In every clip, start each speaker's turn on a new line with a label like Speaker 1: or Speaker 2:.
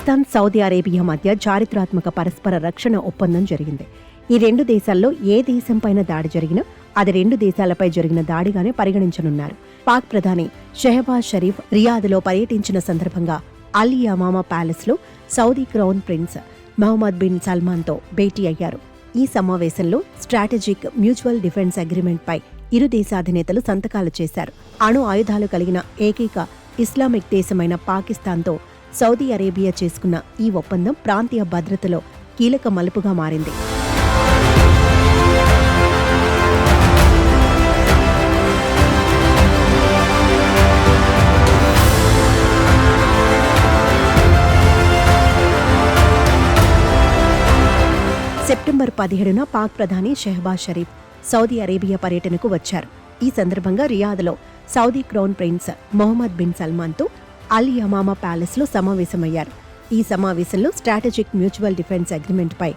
Speaker 1: Pakistan, Saudi Arabia మధ్య చారిత్రాత్మక పరస్పర రక్షణ ఒప్పందం జరిగింది. ఈ రెండు దేశాల్లో ఏ దేశంపైన దాడి జరిగినా అది రెండు దేశాలపై జరిగిన దాడిగానే పరిగణించనున్నారు. పాక్ ప్రధాని షెహబాజ్ షరీఫ్ రియాద్లో పర్యటించిన సందర్భంగా అల్ యమామా ప్యాలెస్లో Saudi crown prince Mohammed bin సల్మాన్తో భేటీ అయ్యారు. ఈ సమావేశంలో స్ట్రాటజిక్ మ్యూచువల్ డిఫెన్స్ అగ్రిమెంట్పై ఇరు దేశాధినేతలు సంతకాలు చేశారు. అణు ఆయుధాలు కలిగిన ఏకైక ఇస్లామిక్ దేశమైన పాకిస్తాన్తో సౌదీ అరేబియా చేసుకున్న ఈ ఒప్పందం ప్రాంతీయ భద్రతలో కీలక మలుపుగా మారింది. సెప్టెంబర్ 17న పాక్ ప్రధాని షెహబాజ్ షరీఫ్ సౌదీ అరేబియా పర్యటనకు వచ్చారు. ఈ సందర్భంగా రియాద్లో Saudi crown prince Mohammed bin సల్మాన్తో అల్ యమామా ప్యాలెస్లో సమావేశమయ్యారు. ఈ సమావేశంలో స్ట్రాటజిక్ మ్యూచువల్ డిఫెన్స్ అగ్రిమెంట్పై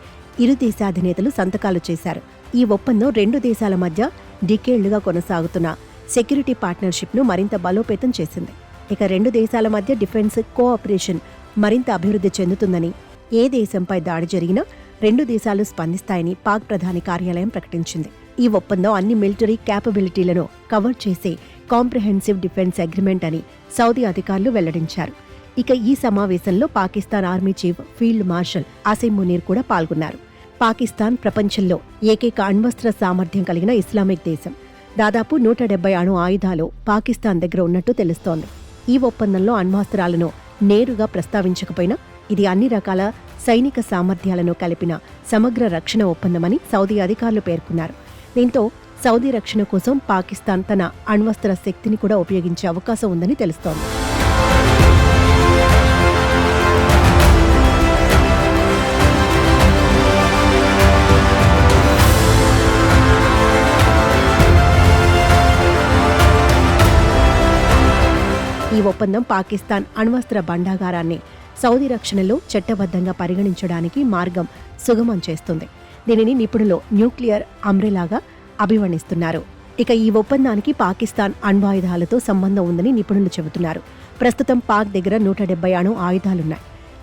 Speaker 1: ఇరు దేశాధినేతలు సంతకాలు చేశారు. ఈ ఒప్పందం రెండు దేశాల మధ్య డికేళ్లుగా కొనసాగుతున్న సెక్యూరిటీ పార్ట్నర్షిప్ను మరింత బలోపేతం చేసింది. ఇక రెండు దేశాల మధ్య డిఫెన్స్ కోఆపరేషన్ మరింత అభివృద్ధి చెందుతుందని, ఏ దేశంపై దాడి జరిగినా రెండు దేశాలు స్పందిస్తాయని పాక్ ప్రధాని కార్యాలయం ప్రకటించింది. ఈ ఒప్పందం అన్ని మిలిటరీ క్యాపబిలిటీలను కవర్ చేసే కాంప్రహెన్సివ్ డిఫెన్స్ అగ్రిమెంట్ అని సౌదీ అధికారులు వెల్లడించారు. ఇక ఈ సమావేశంలో Pakistan army chief field marshal Asim Munir కూడా పాల్గొన్నారు. పాకిస్తాన్ ప్రపంచంలో ఏకైక అణ్వస్త్ర సామర్థ్యం కలిగిన ఇస్లామిక్ దేశం. దాదాపు 170 అణు ఆయుధాలు పాకిస్తాన్ దగ్గర ఉన్నట్టు తెలుస్తోంది. ఈ ఒప్పందంలో అణ్వాస్త్రాలను నేరుగా ప్రస్తావించకపోయినా ఇది అన్ని రకాల సైనిక సామర్థ్యాలను కలిపిన సమగ్ర రక్షణ ఒప్పందమని సౌదీ అధికారులు పేర్కొన్నారు. దీంతో సౌదీ రక్షణ కోసం పాకిస్తాన్ తన అణ్వస్త్ర శక్తిని కూడా ఉపయోగించే అవకాశం ఉందని తెలుస్తోంది. ఈ ఒప్పందం పాకిస్తాన్ అణ్వస్త్ర భండాగారాన్ని సౌదీ రక్షణలో చట్టబద్ధంగా పరిగణించడానికి మార్గం సుగమం చేస్తుంది. దీనిని నిపుణులు న్యూక్లియర్ అంబ్రెలాగా అభివర్ణిస్తున్నారు. ఇక ఈ ఒప్పందానికి పాకిస్తాన్ అణ్వాయుధాలతో సంబంధం ఉందని నిపుణులు చెబుతున్నారు. ప్రస్తుతం పాక్ దగ్గర 170 అణు ఆయుధాలున్నాయి.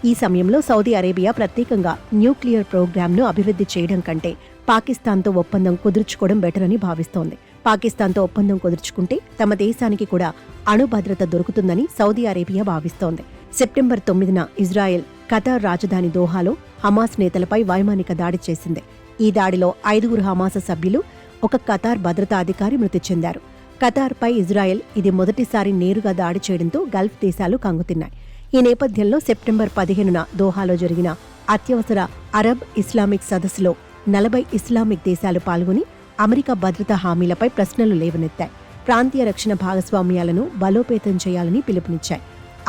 Speaker 1: ఈ సమయంలో సౌదీ అరేబియా ప్రత్యేకంగా న్యూక్లియర్ ప్రోగ్రామ్ను అభివృద్ధి చేయడం కంటే పాకిస్తాన్తో ఒప్పందం కుదుర్చుకోవడం బెటర్ అని భావిస్తోంది. పాకిస్తాన్తో ఒప్పందం కుదుర్చుకుంటే తమ దేశానికి కూడా అణు భద్రత దొరుకుతుందని సౌదీ అరేబియా భావిస్తోంది. సెప్టెంబర్ 9న ఇజ్రాయెల్ ఖతార్ రాజధాని దోహాలో హమాస్ నేతలపై వైమానిక దాడి చేసింది. ఈ దాడిలో 5 హమాస్ సభ్యులు, ఒక ఖతార్ భద్రతా అధికారి మృతి చెందారు. ఖతార్పై ఇజ్రాయెల్ ఇది మొదటిసారి నేరుగా దాడి చేయడంతో గల్ఫ్ దేశాలు కంగుతిన్నాయి. ఈ నేపథ్యంలో సెప్టెంబర్ 15న దోహాలో జరిగిన అత్యవసర అరబ్ ఇస్లామిక్ సదస్సులో 40 ఇస్లామిక్ దేశాలు పాల్గొని అమెరికా భద్రతా హామీలపై ప్రశ్నలు లేవనెత్తాయి. ప్రాంతీయ రక్షణ భాగస్వామ్యాలను బలోపేతం చేయాలని పిలుపునిచ్చాయి.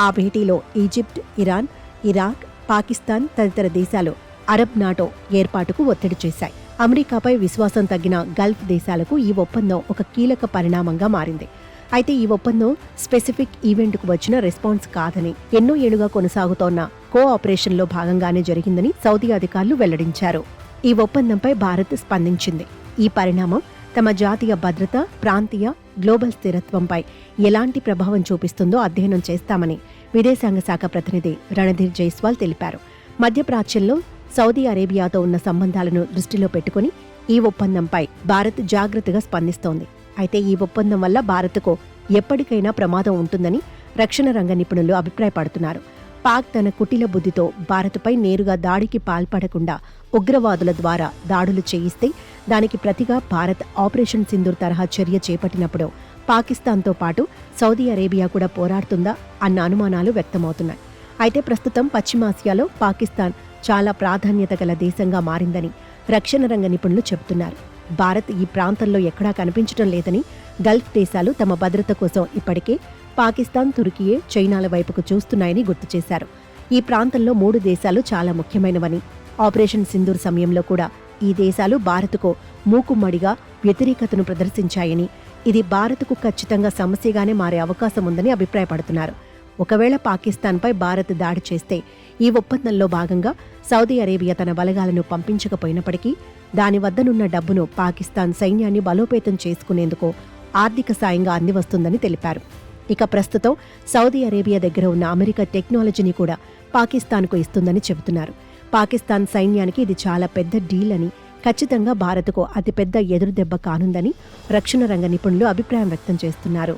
Speaker 1: ఆ భేటీలో ఈజిప్ట్, ఇరాన్, ఇరాక్, పాకిస్తాన్ తదితర దేశాలు అరబ్ నాటో ఏర్పాటుకు ఒత్తిడి చేశాయి. అమెరికాపై విశ్వాసం తగ్గిన గల్ఫ్ దేశాలకు ఈ ఒప్పందం ఒక కీలక పరిణామంగా మారింది. అయితే ఈ ఒప్పందం స్పెసిఫిక్ ఈవెంట్కు వచ్చిన రెస్పాన్స్ కాదని, ఎన్నో ఏళ్లుగా కొనసాగుతోన్న కోఆపరేషన్లో భాగంగానే జరిగిందని సౌదీ అధికారులు వెల్లడించారు. ఈ ఒప్పందంపై భారత్ స్పందించింది. ఈ పరిణామం తమ జాతీయ భద్రత, ప్రాంతీయ, గ్లోబల్ స్థిరత్వంపై ఎలాంటి ప్రభావం చూపిస్తుందో అధ్యయనం చేస్తామని విదేశాంగ శాఖ ప్రతినిధి రణధీర్ జైస్వాల్ తెలిపారు. మధ్యప్రాచ్యంలో సౌదీ అరేబియాతో ఉన్న సంబంధాలను దృష్టిలో పెట్టుకుని ఈ ఒప్పందంపై భారత్ జాగ్రత్తగా స్పందిస్తోంది. అయితే ఈ ఒప్పందం వల్ల భారత్కు ఎప్పటికైనా ప్రమాదం ఉంటుందని రక్షణ రంగ నిపుణులు అభిప్రాయపడుతున్నారు. పాక్ తన కుటిల బుద్ధితో భారత్పై నేరుగా దాడికి పాల్పడకుండా ఉగ్రవాదుల ద్వారా దాడులు చేయిస్తే దానికి ప్రతిగా భారత్ ఆపరేషన్ సింధూర్ తరహా చర్య చేపట్టినప్పుడు పాకిస్తాన్తో పాటు సౌదీ అరేబియా కూడా పోరాడుతుందా అన్న అనుమానాలు వ్యక్తమవుతున్నాయి. అయితే ప్రస్తుతం పశ్చిమాసియాలో పాకిస్తాన్ చాలా ప్రాధాన్యత గల దేశంగా మారిందని రక్షణ రంగ నిపుణులు చెబుతున్నారు. భారత్ ఈ ప్రాంతంలో ఎక్కడా కనిపించడం లేదని, గల్ఫ్ దేశాలు తమ భద్రత కోసం ఇప్పటికే పాకిస్తాన్, తుర్కియే, చైనాల వైపుకు చూస్తున్నాయని గుర్తు చేశారు. ఈ ప్రాంతంలో 3 దేశాలు చాలా ముఖ్యమైనవని, ఆపరేషన్ సింధూర్ సమయంలో కూడా ఈ దేశాలు భారత్కు మూకుమ్మడిగా వ్యతిరేకతను ప్రదర్శించాయని, ఇది భారత్కు ఖచ్చితంగా సమస్యగానే మారే అవకాశం ఉందని అభిప్రాయపడుతున్నారు. ఒకవేళ పాకిస్తాన్పై భారత్ దాడి చేస్తే ఈ ఒప్పందంలో భాగంగా సౌదీ అరేబియా తన బలగాలను పంపించకపోయినప్పటికీ దాని వద్దనున్న డబ్బును పాకిస్తాన్ సైన్యాన్ని బలోపేతం చేసుకునేందుకు ఆర్థిక సాయంగా అందివస్తుందని తెలిపారు. ఇక ప్రస్తుతం సౌదీ అరేబియా దగ్గర ఉన్న అమెరికా టెక్నాలజీని కూడా పాకిస్తాన్కు ఇస్తుందని చెబుతున్నారు. పాకిస్తాన్ సైన్యానికి ఇది చాలా పెద్ద డీల్ అని, ఖచ్చితంగా భారత్కు అతిపెద్ద ఎదురుదెబ్బ కానుందని రక్షణ రంగ నిపుణులు అభిప్రాయం వ్యక్తం చేస్తున్నారు.